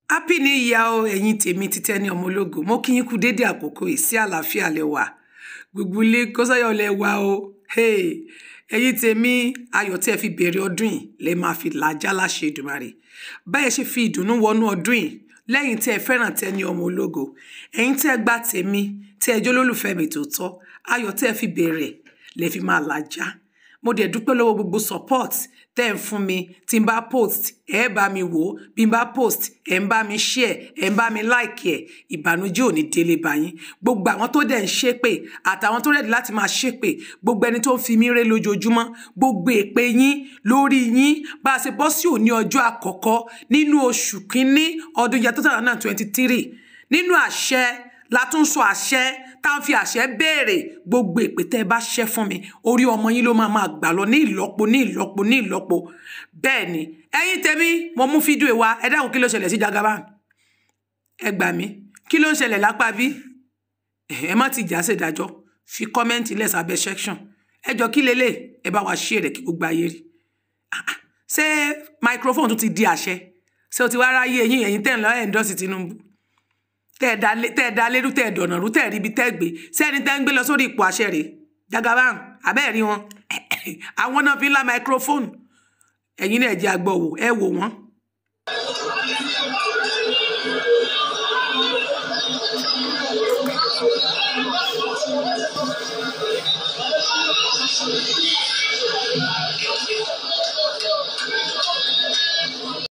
Happy New Year o ẹ̀yin tèmi títẹ́ni ọmọ ológo. Mo kí yín kú dédé àkókò yìí sí àlàáfíà lẹ wà. Gbogbo ilé kó sọ́yọ̀ lẹ wà o. Hey, ẹ̀yin tèmi ayọ̀ tí ẹ fi bẹ̀rẹ̀ ọdún yìí lẹ máa fi làjà láṣẹ Èdùmàrè. Báyẹ̀ ṣe fi ìdùnnú wọnú ọdún yìí lẹ́yìn tí ẹ fẹ́ràn tẹ́ni ọmọ ológo. Ẹ̀yin tí ẹ gbà tèmi tí ẹ jẹ́ olólùfẹ́ mi tòótọ́. Ayọ̀ tí ẹ fi bẹ̀rẹ̀ lẹ fi máa làjà. Mo dẹ̀ dúpẹ́ lọ́wọ́ gbogbo support tẹ́ ń fún mi tí n bá post ẹ bá mi wò bí n bá post ẹ ń bá mi share ẹ ń bá mi like ẹ ìbànújẹ́ ò ní délé bá yín gbogbo àwọn tó dẹ̀ ń ṣépè àtàwọn tó ready láti máa ṣépè gbogbo ẹni tó ń fi mí ré lójoojúmọ́ gbogbo èpè yín lórí yín bá a ṣe bọ́ sí òní ọjọ́ àkọ́kọ́ nínú oṣù kínní ọdún yàtọ̀ 2023 nínú àṣẹ látúnṣọ àṣẹ tá ń fi àṣẹ béèrè gbogbo èpè tẹ́ bá ṣẹ́ fún mi orí ọmọ yín ló máa gbà lọ ní ìlọ́po bẹ́ẹ̀ ni ẹ̀yin tèmi mo mú fídíò wa ẹ dákun kí ló ṣẹlẹ̀ sí Jagaban ẹ gbà mí kí ló ń ṣẹlẹ̀ lápá bí ẹ má ti jà ṣèdájọ́ fi kọ́mẹ́ǹtì lẹ̀ sábẹ́ section ẹ jọ kí lélẹ̀ ẹ bá wa share rẹ̀ kí gbogbo ayé rí ṣé microphone tún ti di àṣẹ ṣé o ti wá ráyé ẹ̀yin tẹ́ ń lọ endorse Tinubu tẹ́ dá lérú tẹ́ dọ̀nà rú tẹ́ rí bí tẹ́ gbé sẹ́ni tẹ́ ń gbé lọ sórí ipò àṣẹ rẹ̀ Jagaban abẹ́ẹ̀rí wọn àwọn náà fi ń la microphone ẹ̀yin náà jẹ́ agbọ̀wò ẹ wò wọ́n.